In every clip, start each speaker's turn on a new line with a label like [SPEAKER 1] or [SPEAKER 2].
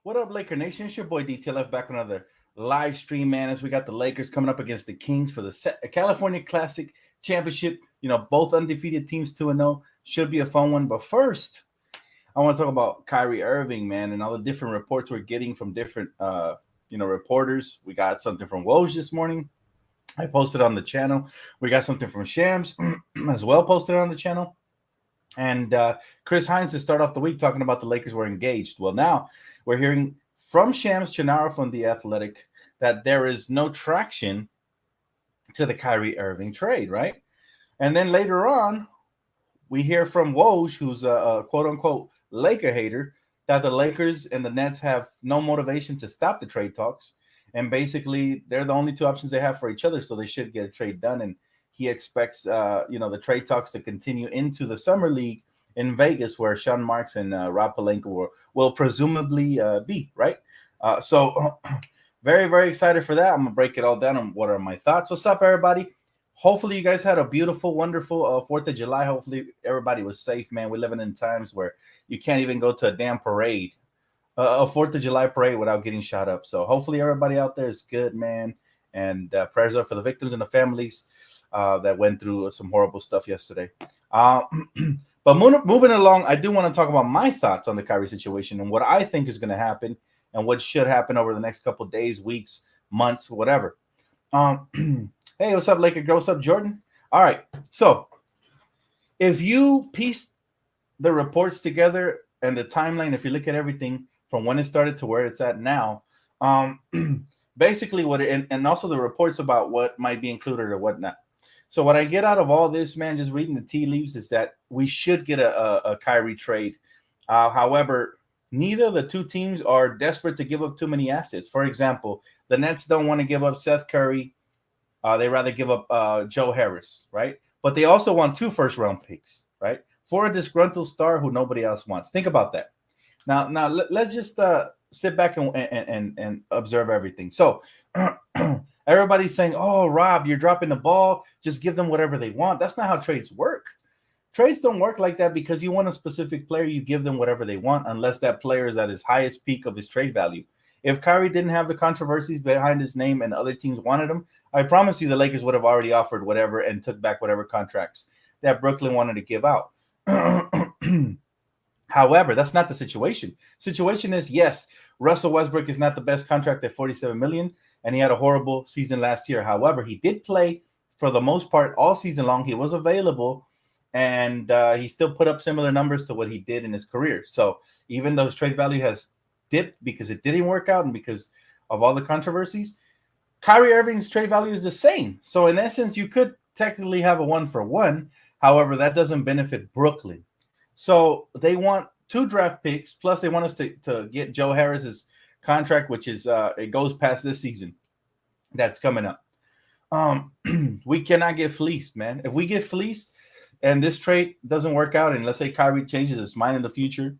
[SPEAKER 1] What up, Laker Nation? It's your boy DTLF back on another live stream, man. As we got the Lakers coming up against the Kings for the California Classic Championship. Both undefeated teams 2-0. Should be a fun one. But first, I want to talk about Kyrie Irving, man, and all the different reports we're getting from different, reporters. We got something from Woj this morning. I posted on the channel. We got something from Shams as well posted on the channel. And Chris Hines to start off the week talking about the Lakers were engaged. Well, now we're hearing from Shams Chanara from The Athletic that there is no traction to the Kyrie Irving trade, right? And then later on, we hear from Woj, who's a quote-unquote Laker hater, that the Lakers and the Nets have no motivation to stop the trade talks. And basically, they're the only two options they have for each other, so they should get a trade done. And he expects, the trade talks to continue into the summer league in Vegas, where Sean Marks and Rob Pelinka will presumably be, right? So very, very excited for that. I'm going to break it all down on what are my thoughts. What's up, everybody? Hopefully you guys had a beautiful, wonderful 4th of July. Hopefully everybody was safe, man. We're living in times where you can't even go to a damn parade, a 4th of July parade without getting shot up. So hopefully everybody out there is good, man. And prayers up for the victims and the families that went through some horrible stuff yesterday. But moving along, I do want to talk about my thoughts on the Kyrie situation and what I think is going to happen and what should happen over the next couple of days, weeks, months, whatever. Hey, what's up, Laker girl? What's up, Jordan? All right. So if you piece the reports together and the timeline, if you look at everything from when it started to where it's at now, basically and also the reports about what might be included or whatnot. So what I get out of all this, man, just reading the tea leaves, is that we should get a Kyrie trade. However, neither of the two teams are desperate to give up too many assets. For example, the Nets don't want to give up Seth Curry. They rather give up Joe Harris, right? But they also want 2 first-round picks, right? For a disgruntled star who nobody else wants. Think about that. Now let's just sit back and observe everything. So everybody's saying, oh, Rob, you're dropping the ball. Just give them whatever they want. That's not how trades work. Trades don't work like that. Because you want a specific player, you give them whatever they want, unless that player is at his highest peak of his trade value. If Kyrie didn't have the controversies behind his name and other teams wanted him, I promise you the Lakers would have already offered whatever and took back whatever contracts that Brooklyn wanted to give out. However, that's not the situation. Situation is, yes, Russell Westbrook is not the best contract at $47 million, and he had a horrible season last year. However, he did play for the most part all season long. He was available, and he still put up similar numbers to what he did in his career. So even though his trade value has dipped because it didn't work out and because of all the controversies, Kyrie Irving's trade value is the same. So in essence, you could technically have a 1-for-1. However, that doesn't benefit Brooklyn. So they want 2 draft picks, plus they want us to get Joe Harris's contract, which is it goes past this season. That's coming up. We cannot get fleeced, man. If we get fleeced and this trade doesn't work out, and let's say Kyrie changes his mind in the future,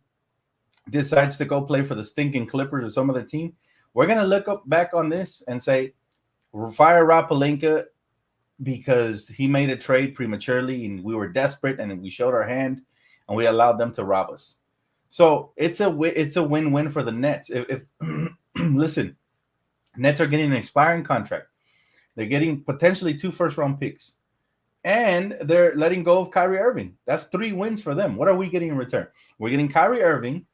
[SPEAKER 1] decides to go play for the stinking Clippers or some other team, we're going to look back on this and say, fire Rob Pelinka because he made a trade prematurely and we were desperate and we showed our hand and we allowed them to rob us. So it's a win-win for the Nets. If listen, Nets are getting an expiring contract. They're getting potentially 2 first-round picks. And they're letting go of Kyrie Irving. That's 3 wins for them. What are we getting in return? We're getting Kyrie Irving,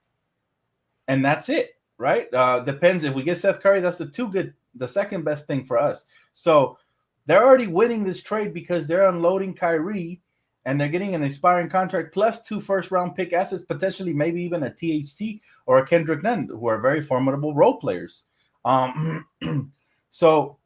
[SPEAKER 1] and that's it, right? Depends. If we get Seth Curry, that's the second best thing for us. So they're already winning this trade because they're unloading Kyrie, and they're getting an expiring contract plus 2 first-round pick assets, potentially maybe even a THT or a Kendrick Nunn, who are very formidable role players. So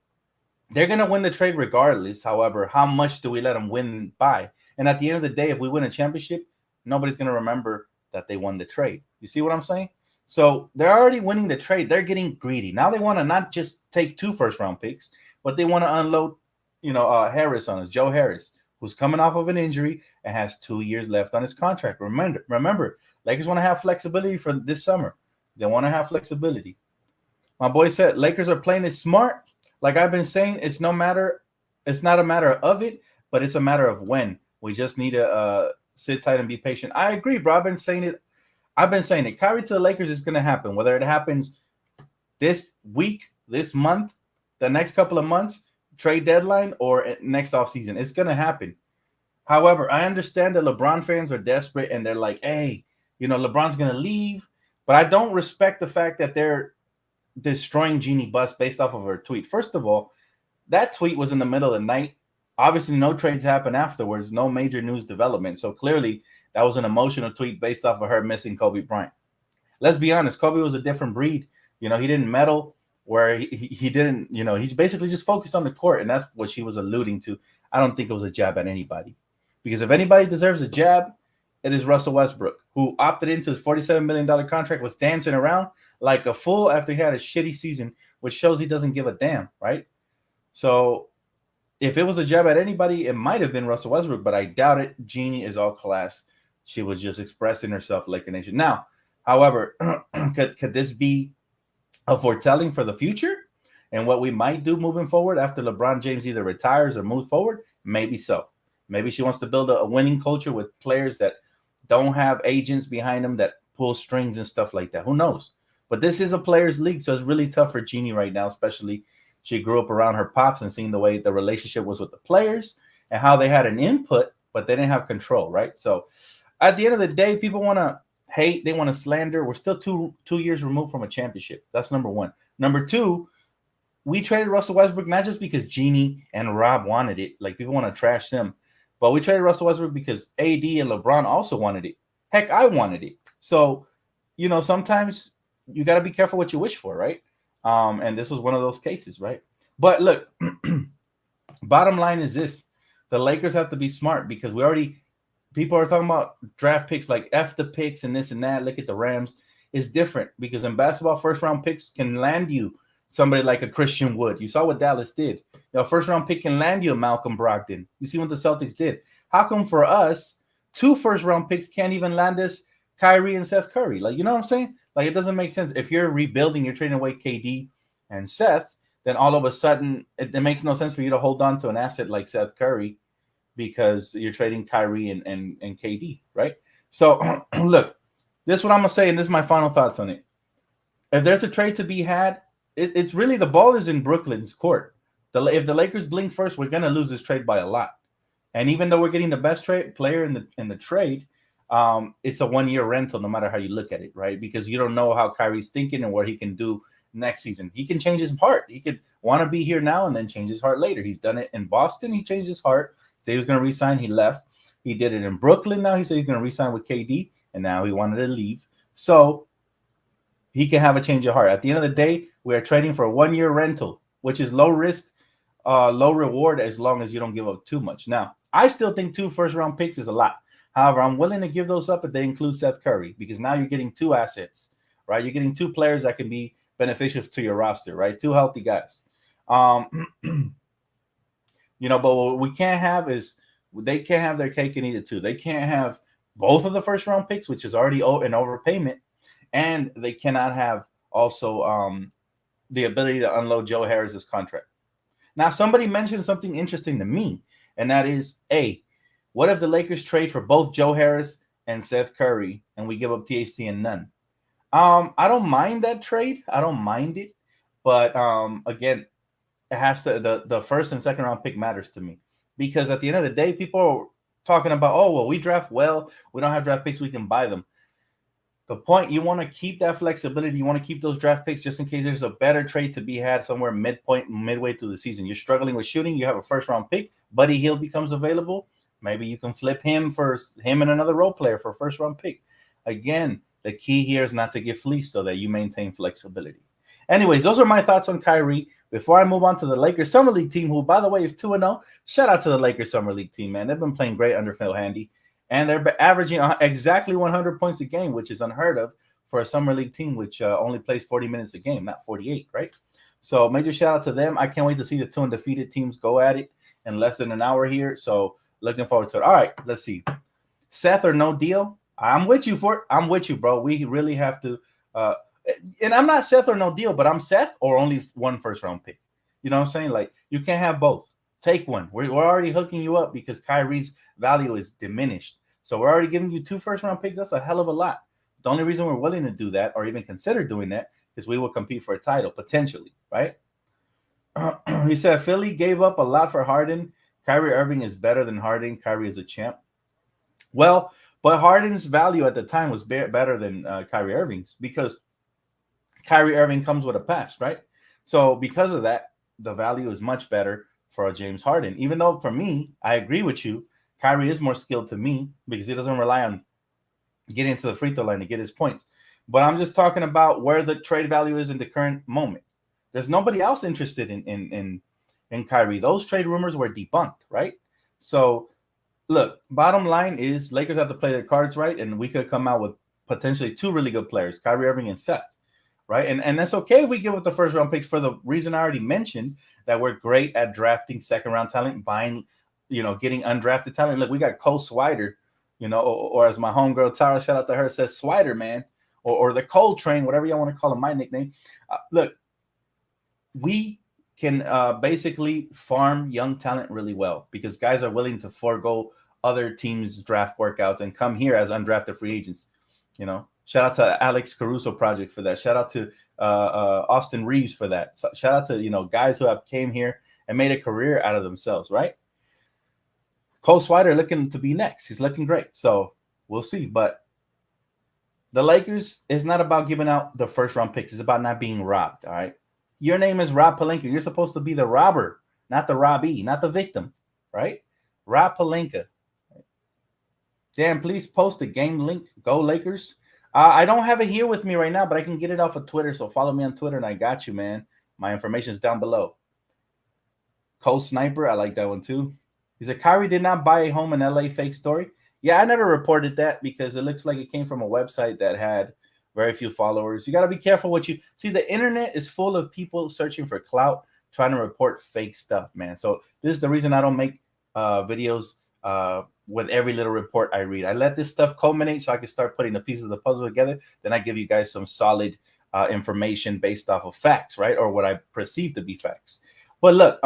[SPEAKER 1] they're going to win the trade regardless. However, how much do we let them win by? And at the end of the day, if we win a championship, nobody's going to remember that they won the trade. You see what I'm saying? So they're already winning the trade. They're getting greedy. Now they want to not just take 2 first-round picks, but they want to unload, Harris on us, Joe Harris, who's coming off of an injury and has 2 years left on his contract. Remember, Lakers want to have flexibility for this summer. They want to have flexibility. My boy said Lakers are playing it smart. Like I've been saying, it's not a matter of it, but it's a matter of when. We just need to sit tight and be patient. I agree, bro. I've been saying it I've been saying it. Kyrie to the Lakers is going to happen, whether it happens this week, this month, the next couple of months, trade deadline, or next offseason. It's going to happen. However, I understand that LeBron fans are desperate and they're like, hey, LeBron's going to leave. But I don't respect the fact that they're destroying Jeannie Buss based off of her tweet. First of all, that tweet was in the middle of the night. Obviously, no trades happened afterwards, no major news development. So clearly, that was an emotional tweet based off of her missing Kobe Bryant. Let's be honest, Kobe was a different breed. He didn't meddle where he didn't, he's basically just focused on the court. And that's what she was alluding to. I don't think it was a jab at anybody. Because if anybody deserves a jab, it is Russell Westbrook, who opted into his $47 million contract, was dancing around like a fool after he had a shitty season, which shows he doesn't give a damn, right? So if it was a jab at anybody, it might have been Russell Westbrook, but I doubt it. Jeannie is all class. She was just expressing herself like a nation. Now, however, could this be a foretelling for the future and what we might do moving forward after LeBron James either retires or moves forward? Maybe so. Maybe she wants to build a winning culture with players that don't have agents behind them that pull strings and stuff like that. Who knows? But this is a players' league, so it's really tough for Jeannie right now, especially she grew up around her pops and seeing the way the relationship was with the players and how they had an input, but they didn't have control, right? So at the end of the day, people want to hate, they want to slander. We're still two years removed from a championship. That's number one. Number two, we traded Russell Westbrook not just because Jeannie and Rob wanted it, like people want to trash them, but we traded Russell Westbrook because AD and LeBron also wanted it. Heck, I wanted it. So, sometimes you got to be careful what you wish for, right? And this was one of those cases, right? But look, bottom line is this. The Lakers have to be smart because people are talking about draft picks like F the picks and this and that. Look at the Rams. It's different because in basketball, first-round picks can land you somebody like a Christian Wood. You saw what Dallas did. First-round pick can land you a Malcolm Brogdon. You see what the Celtics did. How come for us, 2 first-round picks can't even land us Kyrie and Seth Curry? Like, you know what I'm saying? Like, it doesn't make sense. If you're rebuilding, you're trading away KD and Seth, then all of a sudden it makes no sense for you to hold on to an asset like Seth Curry because you're trading Kyrie and KD, right? So, look, this is what I'm going to say, and this is my final thoughts on it. If there's a trade to be had, it's really the ball is in Brooklyn's court. If the Lakers blink first, we're going to lose this trade by a lot. And even though we're getting the best player in the trade, it's a 1-year rental no matter how you look at it, right? Because you don't know how Kyrie's thinking and what he can do next season. He can change his heart. He could want to be here now and then change his heart later. He's done it in Boston. He changed his heart. Said he was going to resign. He left. He did it in Brooklyn. Now he said he's going to resign with KD, and now he wanted to leave. So he can have a change of heart. At the end of the day, we are trading for a 1-year rental, which is low risk, low reward as long as you don't give up too much. Now, I still think 2 first-round picks is a lot. However, I'm willing to give those up if they include Seth Curry because now you're getting 2 assets, right? You're getting 2 players that can be beneficial to your roster, right? 2 healthy guys. But what we can't have is they can't have their cake and eat it too. They can't have both of the first-round picks, which is already an overpayment, and they cannot have also the ability to unload Joe Harris's contract. Now, somebody mentioned something interesting to me, and that is, what if the Lakers trade for both Joe Harris and Seth Curry, and we give up THC and none? I don't mind that trade. I don't mind it, but again, it has to the first and second round pick matters to me because at the end of the day, people are talking about, we draft well, we don't have draft picks, we can buy them. The point, you want to keep that flexibility. You want to keep those draft picks just in case there's a better trade to be had somewhere midway through the season. You're struggling with shooting. You have a first-round pick. Buddy Hield becomes available. Maybe you can flip him and another role player for a first-round pick. Again, the key here is not to get fleeced so that you maintain flexibility. Anyways, those are my thoughts on Kyrie. Before I move on to the Lakers Summer League team, who, by the way, is 2-0. Shout out to the Lakers Summer League team, man. They've been playing great under Phil Handy. And they're averaging exactly 100 points a game, which is unheard of for a summer league team, which only plays 40 minutes a game, not 48, right? So major shout out to them. I can't wait to see the 2 undefeated teams go at it in less than an hour here. So looking forward to it. All right, let's see. Seth or no deal? I'm with you for it. I'm with you, bro. We really have to. And I'm not Seth or no deal, but I'm Seth or only 1 first-round pick. You know what I'm saying? Like, you can't have both. Take one. We're already hooking you up because Kyrie's value is diminished. So we're already giving you 2 first-round picks. That's a hell of a lot. The only reason we're willing to do that or even consider doing that is we will compete for a title potentially, right? He said Philly gave up a lot for Harden. Kyrie Irving is better than Harden. Kyrie is a champ. Well, but Harden's value at the time was better than Kyrie Irving's because Kyrie Irving comes with a past, right? So because of that, the value is much better for a James Harden. Even though for me, I agree with you, Kyrie is more skilled to me because he doesn't rely on getting to the free throw line to get his points. But I'm just talking about where the trade value is in the current moment. There's nobody else interested in Kyrie. Those trade rumors were debunked, right? So look, bottom line is Lakers have to play their cards right, and we could come out with potentially two really good players, Kyrie Irving and Seth, right? And that's okay if we give up the first round picks for the reason I already mentioned, that we're great at drafting second round talent, buying, getting undrafted talent. Look, we got Cole Swider, or as my homegirl Tara, shout out to her, says Swider, man, or the Cole Train, whatever y'all want to call him, my nickname. Look, we can basically farm young talent really well because guys are willing to forego other teams' draft workouts and come here as undrafted free agents. Shout out to Alex Caruso Project for that. Shout out to Austin Reeves for that. So shout out to guys who have came here and made a career out of themselves, right? Cole Swider looking to be next. He's looking great. So we'll see. But the Lakers is not about giving out the first round picks. It's about not being robbed. All right. Your name is Rob Pelinka. You're supposed to be the robber, not the robbie, not the victim, right? Rob Pelinka. Dan, please post the game link. Go Lakers. I don't have it here with me right now, but I can get it off of Twitter. So follow me on Twitter, and I got you, man. My information is down below. Cole Sniper, I like that one too. He said, Kyrie did not buy a home in LA, fake story. Yeah, I never reported that because it looks like it came from a website that had very few followers. You got to be careful what you see. The internet is full of people searching for clout, trying to report fake stuff, man. So this is the reason I don't make videos with every little report I read. I let this stuff culminate so I can start putting the pieces of the puzzle together. Then I give you guys some solid information based off of facts, right? Or what I perceive to be facts. But look,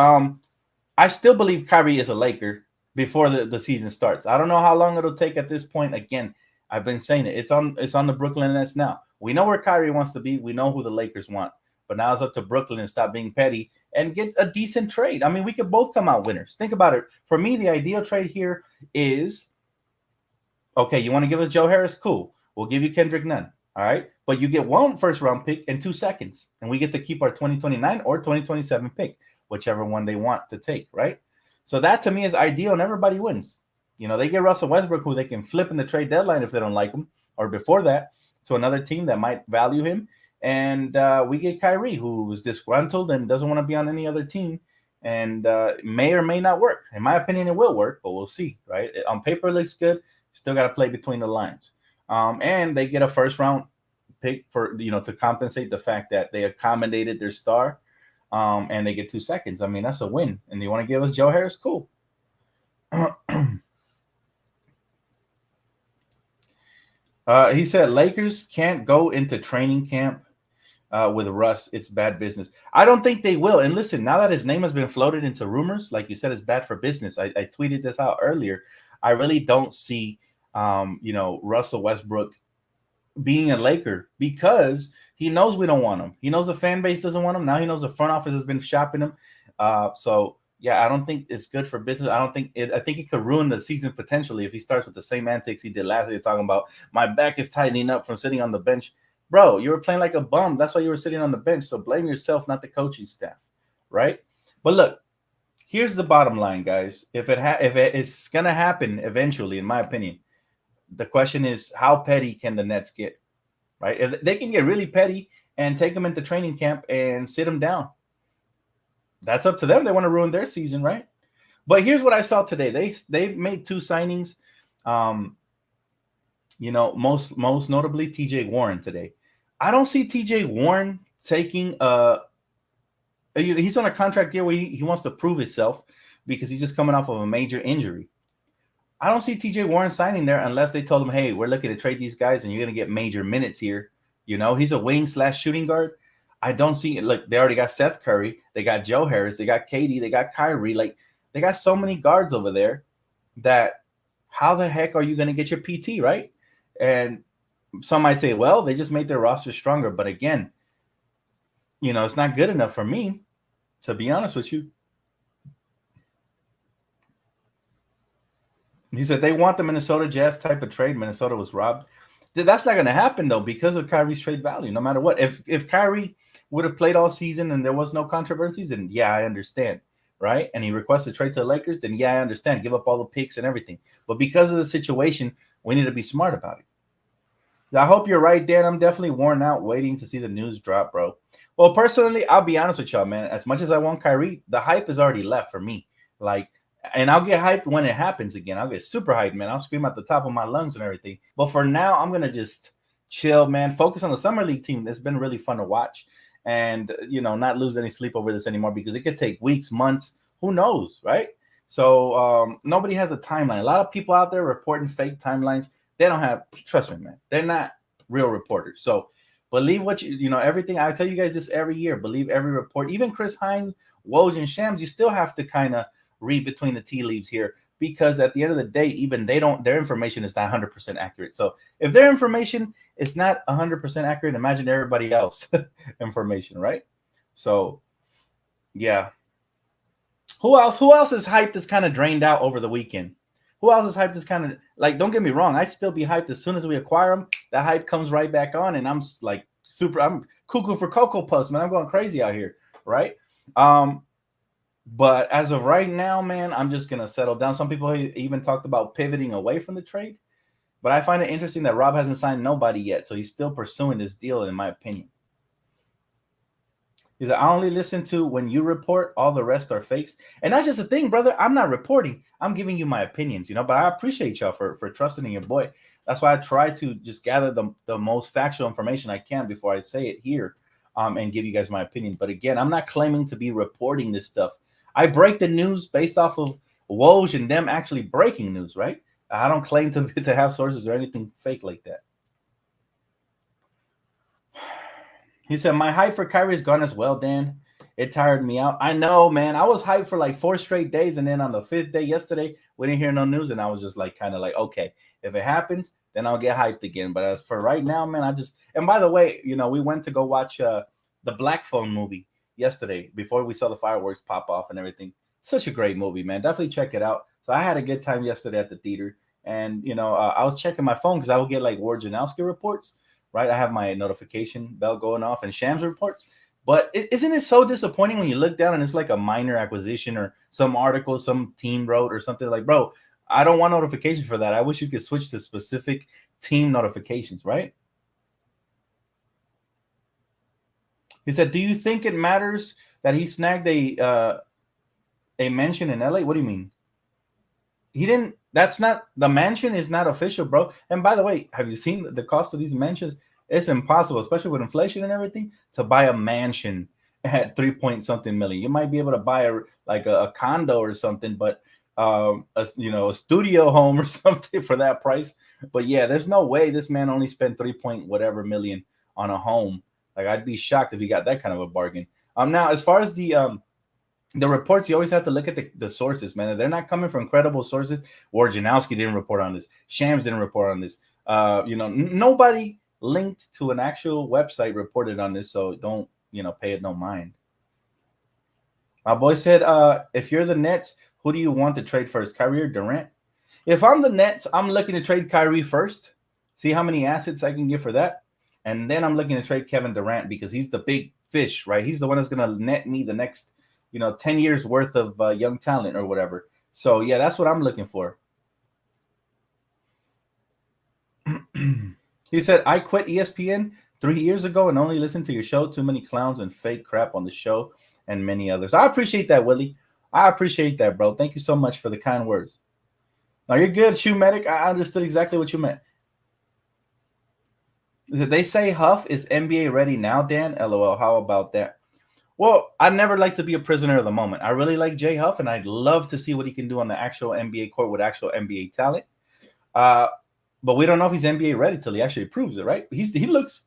[SPEAKER 1] I still believe Kyrie is a Laker before the season starts. I don't know how long it'll take at this point. Again, I've been saying it. It's on the Brooklyn Nets now. We know where Kyrie wants to be. We know who the Lakers want. But now it's up to Brooklyn and stop being petty and get a decent trade. I mean, we could both come out winners. Think about it. For me, the ideal trade here is, okay, you want to give us Joe Harris? Cool. We'll give you Kendrick Nunn. All right. But you get 1 first-round pick and 2 seconds. And we get to keep our 2029 or 2027 pick, whichever one they want to take, right? So that to me is ideal, and everybody wins. They get Russell Westbrook, who they can flip in the trade deadline if they don't like him, or before that, to another team that might value him. And we get Kyrie, who is disgruntled and doesn't want to be on any other team, and may or may not work. In my opinion, it will work, but we'll see, right? On paper, it looks good. Still got to play between the lines. And they get a first-round pick for, to compensate the fact that they accommodated their star, and they get 2 seconds. I mean, that's a win. And you want to give us Joe Harris? Cool. He said Lakers can't go into training camp with Russ. It's bad business. I don't think they will. And listen, now that his name has been floated into rumors, like you said, it's bad for business. I tweeted this out earlier. I really don't see, Russell Westbrook being a Laker because he knows we don't want him. He knows the fan base doesn't want him. Now he knows the front office has been shopping him. So yeah, I don't think it's good for business. I think it could ruin the season potentially if he starts with the same antics he did last year, talking about my back is tightening up from sitting on the bench. Bro, you were playing like a bum. That's why you were sitting on the bench. So blame yourself, not the coaching staff, right? But look, here's the bottom line, guys. If it is gonna happen eventually, in my opinion, the question is how petty can the Nets get, right? If they can get really petty and take them into training camp and sit them down, that's up to them. They want to ruin their season, right? But here's what I saw today. They made 2 signings. Most notably TJ Warren today. I don't see TJ Warren taking he's on a contract year where he wants to prove himself because he's just coming off of a major injury. I don't see TJ Warren signing there unless they told him, hey, we're looking to trade these guys and you're going to get major minutes here. He's a wing/shooting guard. I don't see it. Look, they already got Seth Curry. They got Joe Harris. They got KD. They got Kyrie. Like, they got so many guards over there that how the heck are you going to get your PT, right? And Some might say, well, they just made their roster stronger. But again, it's not good enough for me, to be honest with you. He said they want the Minnesota Jazz type of trade. Minnesota was robbed. That's not going to happen, though, because of Kyrie's trade value, no matter what. If Kyrie would have played all season and there was no controversies, then yeah, I understand, right? And he requested trade to the Lakers, then yeah, I understand. Give up all the picks and everything. But because of the situation, we need to be smart about it. I hope you're right, Dan. I'm definitely worn out waiting to see the news drop, bro. Well, personally, I'll be honest with y'all, man. As much as I want Kyrie, the hype is already left for me. And I'll get hyped when it happens again. I'll get super hyped, man. I'll scream at the top of my lungs and everything. But for now, I'm going to just chill, man. Focus on the Summer League team. It's been really fun to watch. And, not lose any sleep over this anymore because it could take weeks, months. Who knows, right? So nobody has a timeline. A lot of people out there reporting fake timelines. They don't have, trust me, man. They're not real reporters. So believe what everything. I tell you guys this every year. Believe every report. Even Chris Hines, Woj, and Shams, you still have to kind of read between the tea leaves here, because at the end of the day, even their information is not 100% accurate. So if their information is not 100% accurate, imagine everybody else information, right? So yeah. Who else is hyped that's kind of drained out over the weekend? Who else is hyped that's kind of like, don't get me wrong, I'd still be hyped as soon as we acquire them. The hype comes right back on, and I'm like I'm cuckoo for Cocoa Puffs, man. I'm going crazy out here, right? But as of right now, man, I'm just going to settle down. Some people even talked about pivoting away from the trade. But I find it interesting that Rob hasn't signed nobody yet. So he's still pursuing this deal, in my opinion. He said, I only listen to when you report. All the rest are fakes. And that's just the thing, brother. I'm not reporting. I'm giving you my opinions, But I appreciate y'all for trusting in your boy. That's why I try to just gather the most factual information I can before I say it here and give you guys my opinion. But again, I'm not claiming to be reporting this stuff. I break the news based off of Woj and them actually breaking news, right? I don't claim to have sources or anything fake like that. He said, my hype for Kyrie is gone as well, Dan. It tired me out. I know, man. I was hyped for like 4 straight days, and then on the 5th day yesterday, we didn't hear no news, and I was just like, kind of like, okay, if it happens, then I'll get hyped again. But as for right now, man, and by the way, we went to go watch the Black Phone movie yesterday before we saw the fireworks pop off and everything. Such a great movie, man. Definitely check it out. So I had a good time yesterday at the theater, and I was checking my phone because I would get like Wojnarowski reports, right? I have my notification bell going off and Shams reports. But isn't it so disappointing when you look down and it's like a minor acquisition or some article some team wrote or something like, bro, I don't want notifications for that. I wish you could switch to specific team notifications, right? He said, do you think it matters that he snagged a mansion in LA? What do you mean? He didn't. That's not, the mansion is not official, bro. And by the way, have you seen the cost of these mansions? It's impossible, especially with inflation and everything, to buy a mansion at 3-point-something million. You might be able to buy a condo or something, but a studio home or something for that price. But yeah, there's no way this man only spent 3-point-whatever million on a home. Like, I'd be shocked if he got that kind of a bargain. Now, as far as the reports, you always have to look at the sources, man. They're not coming from credible sources. Wojnarowski didn't report on this. Shams didn't report on this. Nobody linked to an actual website reported on this, so don't, pay it no mind. My boy said, if you're the Nets, who do you want to trade first, Kyrie or Durant? If I'm the Nets, I'm looking to trade Kyrie first, see how many assets I can get for that. And then I'm looking to trade Kevin Durant because he's the big fish, right? He's the one that's going to net me the next, 10 years worth of young talent or whatever. So, yeah, that's what I'm looking for. He said, I quit ESPN 3 years ago and only listened to your show. Too many clowns and fake crap on the show and many others. I appreciate that, Willie. I appreciate that, bro. Thank you so much for the kind words. No, you're good, Shoe Medic. I understood exactly what you meant. They say Huff is NBA ready now, Dan. LOL. How about that? Well, I'd never like to be a prisoner of the moment. I really like Jay Huff, and I'd love to see what he can do on the actual NBA court with actual NBA talent. But we don't know if he's NBA ready till he actually proves it, right? He looks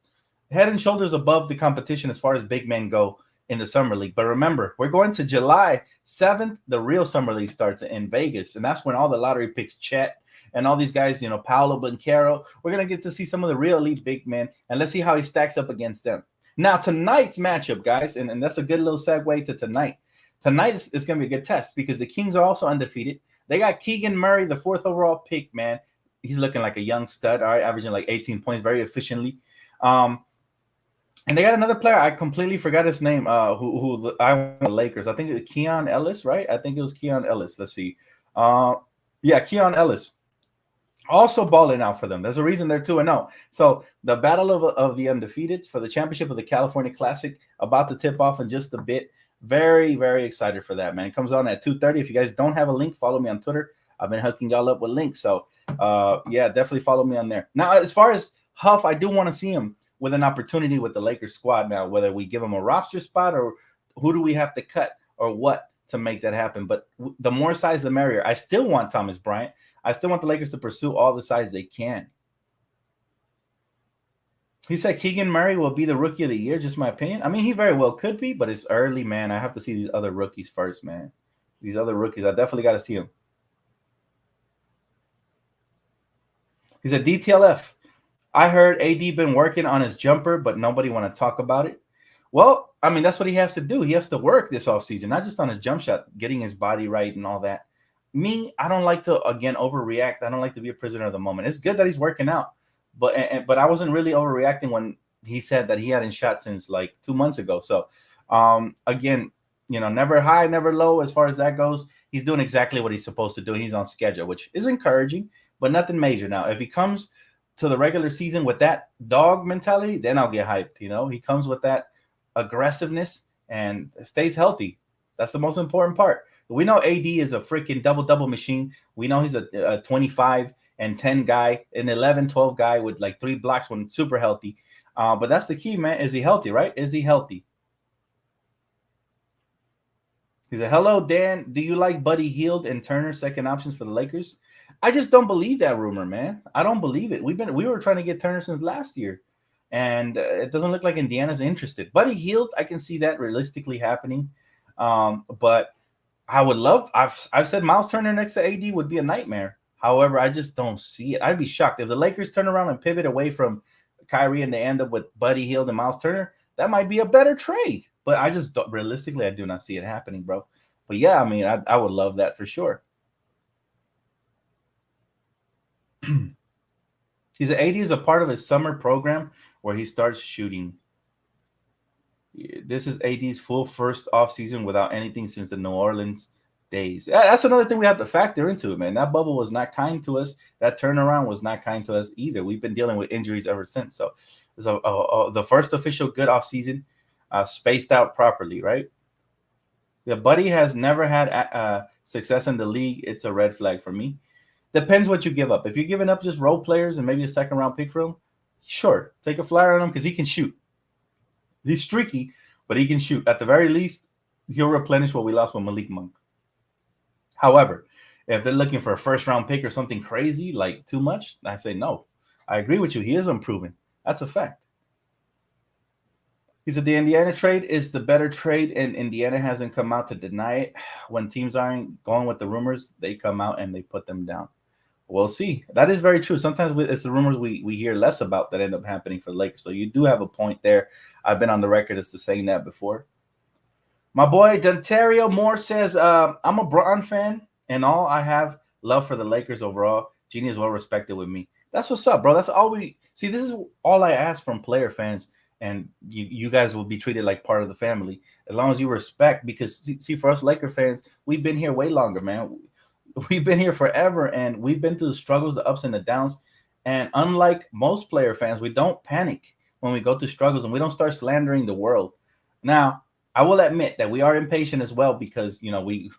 [SPEAKER 1] head and shoulders above the competition as far as big men go in the Summer League. But remember, we're going to July 7th. The real Summer League starts in Vegas, and that's when all the lottery picks Chet and all these guys, Paolo Banchero. We're going to get to see some of the real elite big men, and let's see how he stacks up against them. Now, tonight's matchup, guys, and that's a good little segue to tonight. Tonight is going to be a good test because the Kings are also undefeated. They got Keegan Murray, the 4th overall pick, man. He's looking like a young stud, all right, averaging like 18 points very efficiently. And they got another player. I completely forgot his name. Who I want the Lakers. I think it was Keon Ellis, right? I think it was Keon Ellis. Let's see. Yeah, Keon Ellis. Also balling out for them. There's a reason they're 2-0. So the battle of the undefeateds for the championship of the California Classic about to tip off in just a bit. Very, very excited for that, man. It comes on at 2:30. If you guys don't have a link, follow me on Twitter. I've been hooking y'all up with links. So, yeah, definitely follow me on there. Now, as far as Huff, I do want to see him with an opportunity with the Lakers squad now, whether we give him a roster spot or who do we have to cut or what to make that happen. But the more size, the merrier. I still want Thomas Bryant. I still want the Lakers to pursue all the size they can. He said Keegan Murray will be the rookie of the year, just my opinion. I mean, he very well could be, but it's early, man. I have to see these other rookies first, man. These other rookies, I definitely got to see them. He said, DTLF, I heard AD been working on his jumper, but nobody want to talk about it. Well, I mean, that's what he has to do. He has to work this offseason, not just on his jump shot, getting his body right and all that. Me, I don't like to, again, overreact. I don't like to be a prisoner of the moment. It's good that he's working out. But I wasn't really overreacting when he said that he hadn't shot since like 2 months ago. So, again, never high, never low as far as that goes. He's doing exactly what he's supposed to do. He's on schedule, which is encouraging, but nothing major. Now, if he comes to the regular season with that dog mentality, then I'll get hyped. He comes with that aggressiveness and stays healthy. That's the most important part. We know AD is a freaking double-double machine. We know he's a 25 and 10 guy, an 11, 12 guy with like 3 blocks when super healthy. But that's the key, man. Is he healthy, right? Is he healthy? He said, hello, Dan. Do you like Buddy Hield and Turner second options for the Lakers? I just don't believe that rumor, man. I don't believe it. We were trying to get Turner since last year, and it doesn't look like Indiana's interested. Buddy Hield, I can see that realistically happening. But I would love, I've said Miles Turner next to AD would be a nightmare. However, I just don't see it. I'd be shocked if the Lakers turn around and pivot away from Kyrie and they end up with Buddy Hield and Miles Turner. That might be a better trade. But I just don't, realistically, I do not see it happening, bro. But yeah, I mean, I would love that for sure. He said AD is a part of his summer program where he starts shooting. This is AD's full first offseason without anything since the New Orleans days. That's another thing we have to factor into it, man. That bubble was not kind to us. That turnaround was not kind to us either. We've been dealing with injuries ever since. So the first official good offseason, spaced out properly, right? Yeah, Buddy has never had success in the league. It's a red flag for me. Depends what you give up. If you're giving up just role players and maybe a second-round pick for him, sure, take a flyer on him because he can shoot. He's streaky, but he can shoot. At the very least, he'll replenish what we lost with Malik Monk. However, if they're looking for a first-round pick or something crazy, like too much, I say no. I agree with you. He is improving. That's a fact. He said the Indiana trade is the better trade, and Indiana hasn't come out to deny it. When teams aren't going with the rumors, they come out and they put them down. We'll see. That is very true. Sometimes it's the rumors we hear less about that end up happening for the Lakers. So you do have a point there. I've been on the record as to saying that before. My boy Dontario Moore says, I'm a Bron fan, and all I have love for the Lakers overall. Jeannie is well respected with me. That's what's up, bro. That's all we see. This is all I ask from player fans, and you guys will be treated like part of the family as long as you respect. Because see, for us Laker fans, we've been here way longer, man. We've been here forever, and we've been through the struggles, the ups and the downs. And unlike most player fans, we don't panic when we go through struggles, and we don't start slandering the world. Now, I will admit that we are impatient as well because, we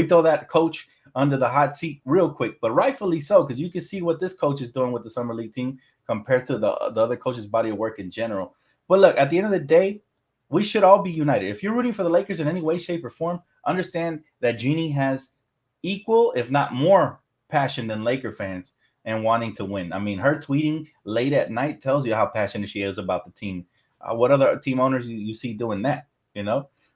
[SPEAKER 1] throw that coach under the hot seat real quick, but rightfully so, because you can see what this coach is doing with the Summer League team compared to the other coach's body of work in general. But look, at the end of the day, we should all be united. If you're rooting for the Lakers in any way, shape, or form, understand that Jeannie has equal, if not more, passion than Laker fans and wanting to win. I mean, her tweeting late at night tells you how passionate she is about the team. What other team owners you see doing that,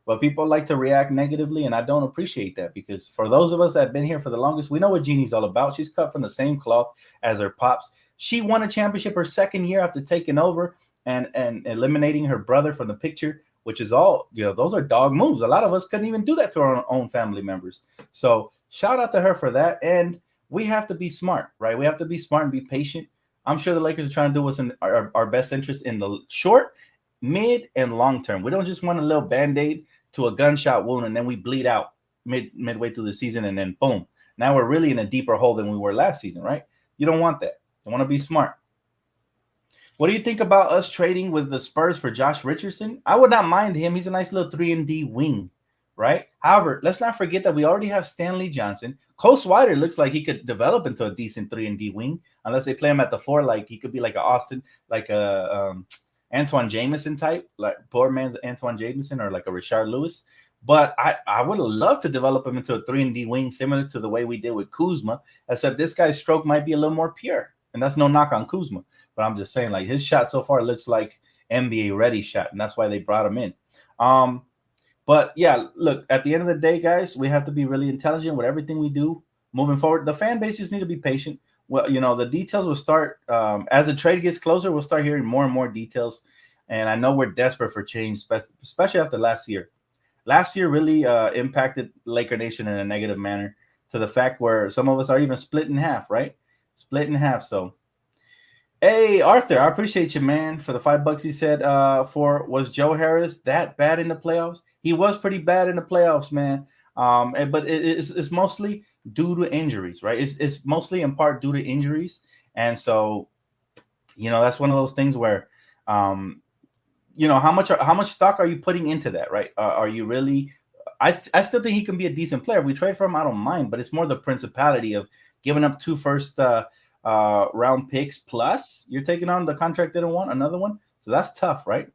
[SPEAKER 1] But people like to react negatively, and I don't appreciate that, because for those of us that have been here for the longest, we know what Jeannie's all about. She's cut from the same cloth as her pops. She won a championship her second year after taking over and eliminating her brother from the picture, which is all, those are dog moves. A lot of us couldn't even do that to our own family members. So shout out to her for that. And we have to be smart, right? We have to be smart and be patient. I'm sure the Lakers are trying to do what's in our best interest in the short, mid, and long term. We don't just want a little Band-Aid to a gunshot wound and then we bleed out midway through the season and then boom. Now we're really in a deeper hole than we were last season, right? You don't want that. You want to be smart. What do you think about us trading with the Spurs for Josh Richardson? I would not mind him. He's a nice little 3-and-D wing, right? However, let's not forget that we already have Stanley Johnson. Cole Swider looks like he could develop into a decent 3-and-D wing, unless they play him at the 4. Like he could be like a Austin, like a Antoine Jameson type, like poor man's Antoine Jameson, or like a Rashard Lewis. But I would love to develop him into a 3-and-D wing, similar to the way we did with Kuzma, except this guy's stroke might be a little more pure. And that's no knock on Kuzma. But I'm just saying, like, his shot so far looks like NBA ready shot, and that's why they brought him in. But yeah, look, at the end of the day, guys, we have to be really intelligent with everything we do moving forward. The fan base just need to be patient. Well, the details will start as the trade gets closer. We'll start hearing more and more details. And I know we're desperate for change, especially after last year. Last year really impacted Laker Nation in a negative manner, to the fact where some of us are even split in half, right? Split in half. So, hey, Arthur, I appreciate you, man, for the $5 he said. Was Joe Harris that bad in the playoffs? He was pretty bad in the playoffs, man. But it's mostly due to injuries, right? It's mostly in part due to injuries. And so, that's one of those things where, how much stock are you putting into that, right? Are you really? I still think he can be a decent player. If we trade for him, I don't mind, but it's more the principality of giving up 2 first round picks, plus you're taking on the contract they don't want, another one. So that's tough, right?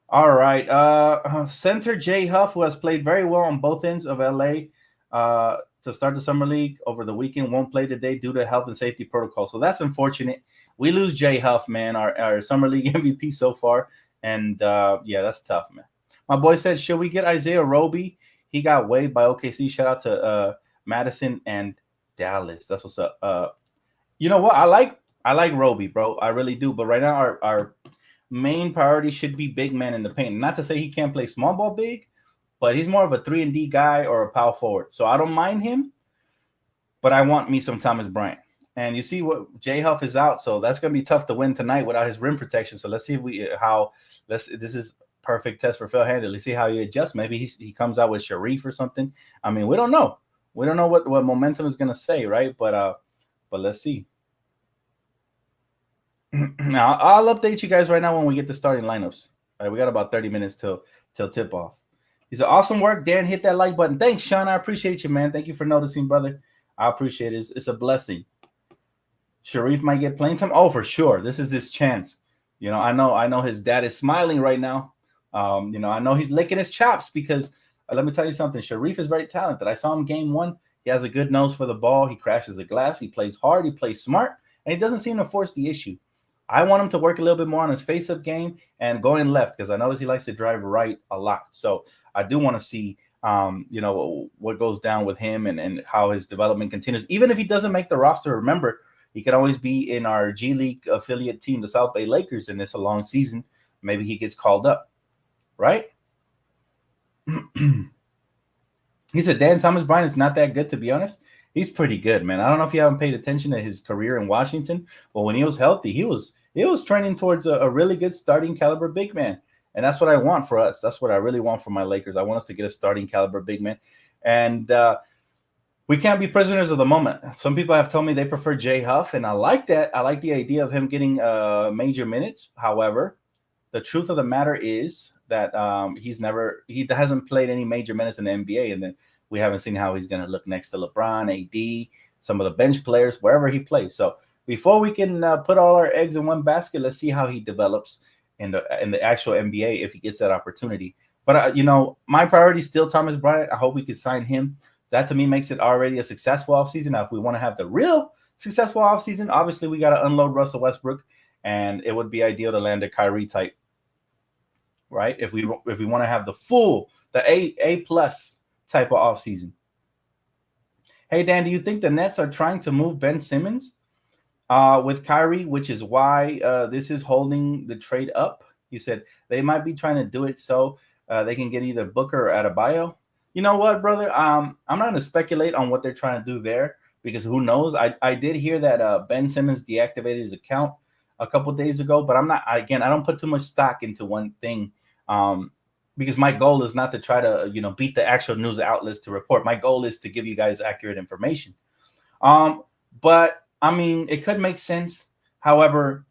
[SPEAKER 1] All right. Center Jay Huff, who has played very well on both ends of LA to start the summer league over the weekend, won't play today due to health and safety protocol. So that's unfortunate. We lose Jay Huff, man, our summer league MVP so far. And yeah, that's tough, man. My boy said, should we get Isaiah Roby? He got waived by OKC. Shout out to Madison and Dallas. That's what's up. You know what? I like Roby, bro. I really do. But right now, our main priority should be big man in the paint. Not to say he can't play small ball big, but he's more of a 3-and-D guy or a power forward. So I don't mind him, but I want me some Thomas Bryant. And you see what Jay Huff is out, so that's gonna be tough to win tonight without his rim protection. So let's see this is perfect test for Phil Handley. Let's see how he adjusts. Maybe he comes out with Sharif or something. I mean, we don't know. We don't know what momentum is gonna say, right? But let's see. Now I'll update you guys right now when we get the starting lineups. All right, we got about 30 minutes till tip off. He said, awesome work, Dan. Hit that like button. Thanks, Sean. I appreciate you, man. Thank you for noticing, brother. I appreciate it. It's a blessing. Sharif might get playing time. Oh, for sure. This is his chance. I know his dad is smiling right now. I know he's licking his chops because let me tell you something. Sharif is very talented. I saw him game 1. He has a good nose for the ball. He crashes the glass. He plays hard. He plays smart, and he doesn't seem to force the issue. I want him to work a little bit more on his face-up game and going left, because I notice he likes to drive right a lot. So I do want to see, what goes down with him and how his development continues. Even if he doesn't make the roster, remember, he could always be in our G League affiliate team, the South Bay Lakers, and it's a long season. Maybe he gets called up, right? He said, Dan, Thomas Bryant is not that good, to be honest. He's pretty good, man. I don't know if you haven't paid attention to his career in Washington, but when he was healthy, he was trending towards a really good starting caliber big man. And that's what I want for us. That's what I really want for my Lakers. I want us to get a starting caliber big man. And we can't be prisoners of the moment. Some people have told me they prefer Jay Huff, and I like that. I like the idea of him getting major minutes. However, the truth of the matter is that he hasn't played any major minutes in the NBA, and then we haven't seen how he's going to look next to LeBron, AD, some of the bench players, wherever he plays. So before we can put all our eggs in one basket, let's see how he develops in the actual NBA if he gets that opportunity. But my priority is still Thomas Bryant. I hope we can sign him. That to me makes it already a successful offseason. Now, if we want to have the real successful offseason, obviously we got to unload Russell Westbrook, and it would be ideal to land a Kyrie type right? If we want to have the A plus type of offseason. Hey Dan, do you think the Nets are trying to move Ben Simmons with Kyrie, which is why this is holding the trade up? He said they might be trying to do it so they can get either Booker or Adebayo. You know what, brother? I'm not going to speculate on what they're trying to do there because who knows? I did hear that Ben Simmons deactivated his account a couple days ago, but I don't put too much stock into one thing because my goal is not to try to beat the actual news outlets to report. My goal is to give you guys accurate information. But I mean, it could make sense. However,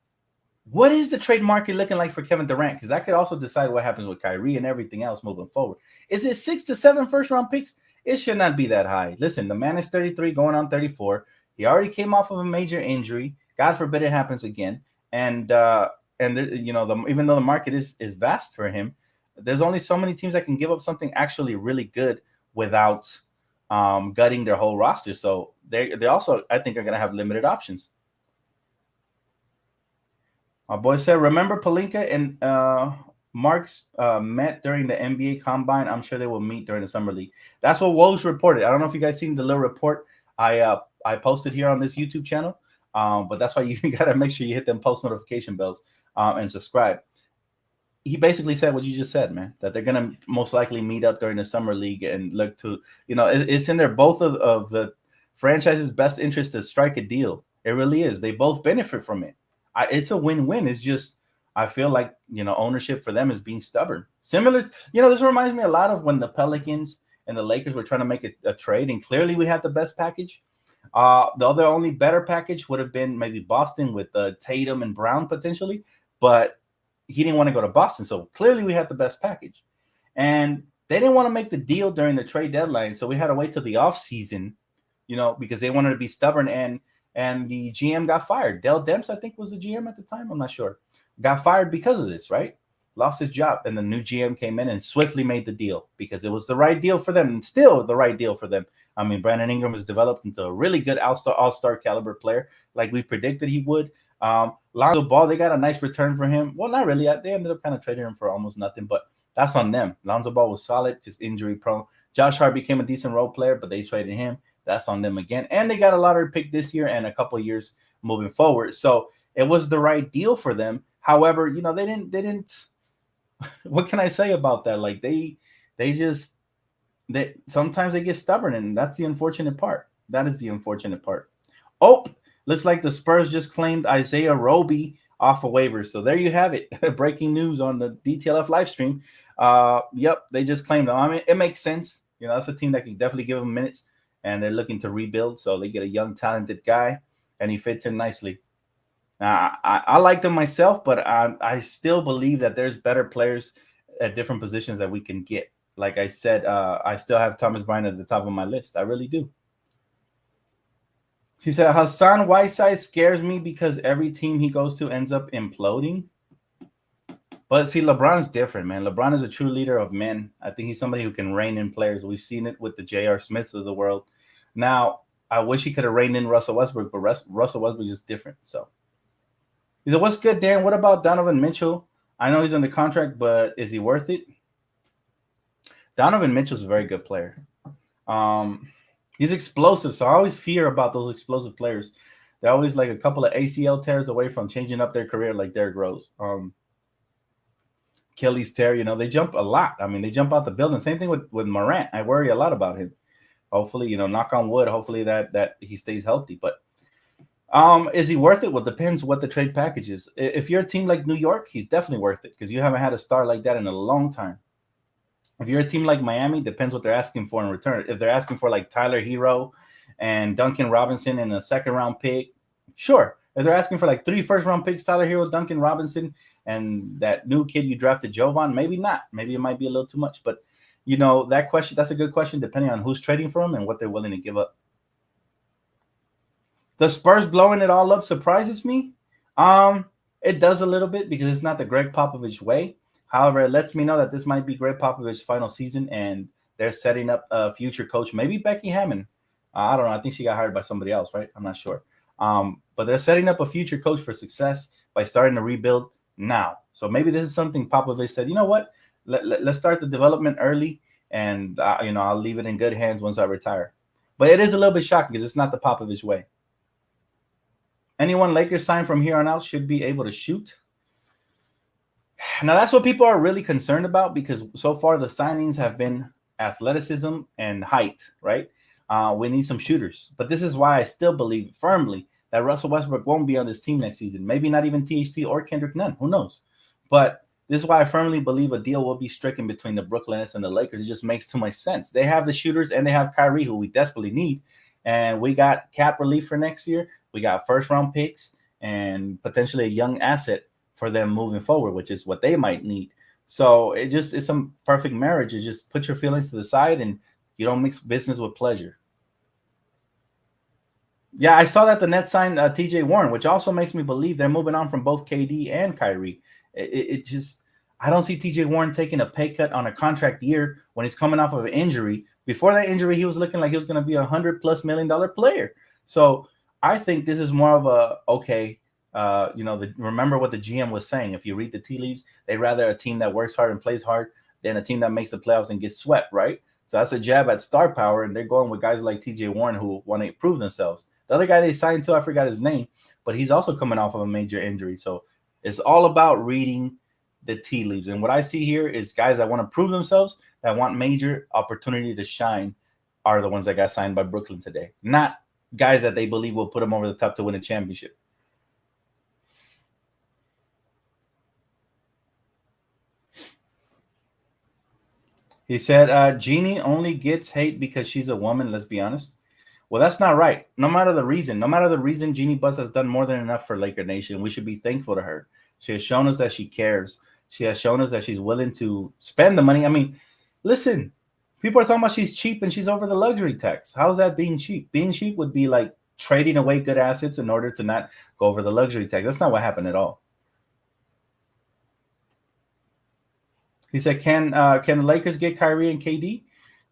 [SPEAKER 1] what is the trade market looking like for Kevin Durant? Because that could also decide what happens with Kyrie and everything else moving forward. Is it 6 to 7 first-round picks? It should not be that high. Listen, the man is 33 going on 34. He already came off of a major injury. God forbid it happens again. And even though the market is vast for him, there's only so many teams that can give up something actually really good without gutting their whole roster. So they also, I think, are going to have limited options. My boy said, remember Pelinka and Marks met during the NBA Combine? I'm sure they will meet during the Summer League. That's what Woj reported. I don't know if you guys seen the little report I posted here on this YouTube channel, but that's why you got to make sure you hit them post notification bells and subscribe. He basically said what you just said, man, that they're going to most likely meet up during the Summer League and look to, it's in their both of the franchise's best interest to strike a deal. It really is. They both benefit from it. It's a win-win. It's just, I feel like, ownership for them is being stubborn. Similar, this reminds me a lot of when the Pelicans and the Lakers were trying to make a trade, and clearly we had the best package. The other only better package would have been maybe Boston with Tatum and Brown potentially, but he didn't want to go to Boston. So clearly we had the best package. And they didn't want to make the deal during the trade deadline, so we had to wait till the offseason, because they wanted to be stubborn, and the GM got fired. Dell Demps, I think, was the GM at the time. I'm not sure. Got fired because of this, right? Lost his job. And the new GM came in and swiftly made the deal because it was the right deal for them and still the right deal for them. I mean, Brandon Ingram has developed into a really good all-star caliber player like we predicted he would. Lonzo Ball, they got a nice return for him. Well, not really. They ended up kind of trading him for almost nothing, but that's on them. Lonzo Ball was solid, just injury prone. Josh Hart became a decent role player, but they traded him. That's on them again. And they got a lottery pick this year and a couple of years moving forward. So it was the right deal for them. However, they didn't, what can I say about that? Like they sometimes they get stubborn, and that's the unfortunate part. That is the unfortunate part. Oh, looks like the Spurs just claimed Isaiah Roby off of waivers. So there you have it. Breaking news on the DTLF live stream. Yep, they just claimed him. I mean, it makes sense. That's a team that can definitely give them minutes. And they're looking to rebuild, so they get a young, talented guy, and he fits in nicely. Now, I like them myself, but I still believe that there's better players at different positions that we can get. Like I said, I still have Thomas Bryant at the top of my list. I really do. He said, Hassan Whiteside scares me because every team he goes to ends up imploding. But see, LeBron's different, man. LeBron is a true leader of men. I think he's somebody who can rein in players. We've seen it with the J.R. Smiths of the world. Now, I wish he could have reined in Russell Westbrook, but Russell Westbrook is different. So he said, what's good, Dan? What about Donovan Mitchell? I know he's under contract, but is he worth it? Donovan Mitchell's a very good player. He's explosive, so I always fear about those explosive players. They're always like a couple of ACL tears away from changing up their career like Derrick Rose. Achilles tear, they jump a lot. I mean, they jump out the building. Same thing with Morant. I worry a lot about him. Hopefully, knock on wood, hopefully that he stays healthy. But is he worth it? Well, depends what the trade package is. If you're a team like New York, he's definitely worth it because you haven't had a star like that in a long time. If you're a team like Miami, depends what they're asking for in return. If they're asking for like Tyler Hero and Duncan Robinson and a second-round pick, sure. If they're asking for like 3 first-round picks, Tyler Hero, Duncan Robinson, and that new kid you drafted, Jovan, maybe not. Maybe it might be a little too much. But, that question, that's a good question depending on who's trading for them and what they're willing to give up. The Spurs blowing it all up surprises me. It does a little bit because it's not the Greg Popovich way. However, it lets me know that this might be Greg Popovich's final season, and they're setting up a future coach, maybe Becky Hammond. I don't know. I think she got hired by somebody else, right? I'm not sure. But they're setting up a future coach for success by starting to rebuild now. So maybe this is something Popovich said, you know what? Let's start the development early, and I'll leave it in good hands once I retire. But it is a little bit shocking because it's not the Popovich way. Anyone Lakers sign from here on out should be able to shoot. Now that's what people are really concerned about, because so far the signings have been athleticism and height, right? We need some shooters, but this is why I still believe firmly that Russell Westbrook won't be on this team next season. Maybe not even THT or Kendrick Nunn. Who knows? But this is why I firmly believe a deal will be stricken between the Brooklyn Nets and the Lakers. It just makes too much sense. They have the shooters and they have Kyrie, who we desperately need. And we got cap relief for next year. We got first-round picks and potentially a young asset for them moving forward, which is what they might need. So it's some perfect marriage. You just put your feelings to the side and you don't mix business with pleasure. Yeah, I saw that the Nets signed TJ Warren, which also makes me believe they're moving on from both KD and Kyrie. It just, I don't see TJ Warren taking a pay cut on a contract year when he's coming off of an injury. Before that injury, he was looking like he was going to be $100+ million player. So I think this is more of a, okay, remember what the GM was saying. If you read the tea leaves, they'd rather a team that works hard and plays hard than a team that makes the playoffs and gets swept, right? So that's a jab at star power, and they're going with guys like TJ Warren who want to prove themselves. The other guy they signed to, I forgot his name, but he's also coming off of a major injury. So it's all about reading the tea leaves. And what I see here is guys that want to prove themselves, that want major opportunity to shine, are the ones that got signed by Brooklyn today. Not guys that they believe will put them over the top to win a championship. He said, Jeannie only gets hate because she's a woman. Let's be honest. Well, that's not right. No matter the reason, Jeannie Buss has done more than enough for Laker Nation. We should be thankful to her. She has shown us that she cares. She has shown us that she's willing to spend the money. I mean, listen, people are talking about she's cheap and she's over the luxury tax. How's that being cheap? Being cheap would be like trading away good assets in order to not go over the luxury tax. That's not what happened at all. He said, "Can the Lakers get Kyrie and KD?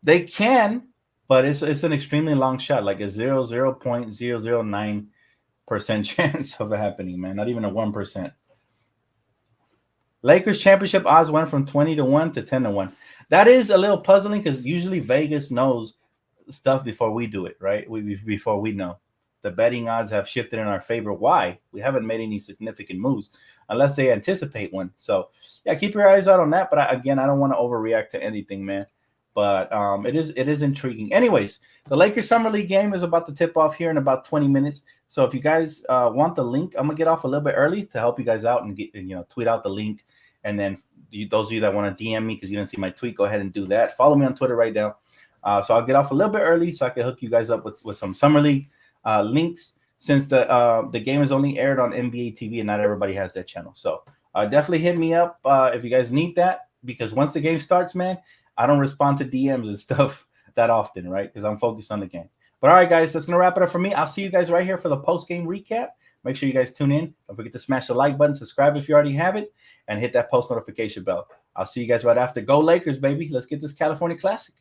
[SPEAKER 1] They can, but it's an extremely long shot, like a 0.009% chance of it happening, man. Not even a 1%. Lakers championship odds went from 20-1 to 10-1. That is a little puzzling because usually Vegas knows stuff before we do it, right? Before we know. The betting odds have shifted in our favor. Why? We haven't made any significant moves unless they anticipate one. So, yeah, keep your eyes out on that. But I don't want to overreact to anything, man. But it is intriguing. Anyways, the Lakers Summer League game is about to tip off here in about 20 minutes. So if you guys want the link, I'm going to get off a little bit early to help you guys out and tweet out the link. And then those of you that want to DM me because you didn't see my tweet, go ahead and do that. Follow me on Twitter right now. So I'll get off a little bit early so I can hook you guys up with some Summer League links, since the game is only aired on NBA TV and not everybody has that channel. So definitely hit me up if you guys need that, because once the game starts, man, I don't respond to DMs and stuff that often, right? Because I'm focused on the game. But all right, guys, that's going to wrap it up for me. I'll see you guys right here for the post-game recap. Make sure you guys tune in. Don't forget to smash the like button, subscribe if you already have it, and hit that post notification bell. I'll see you guys right after. Go Lakers, baby. Let's get this California Classic.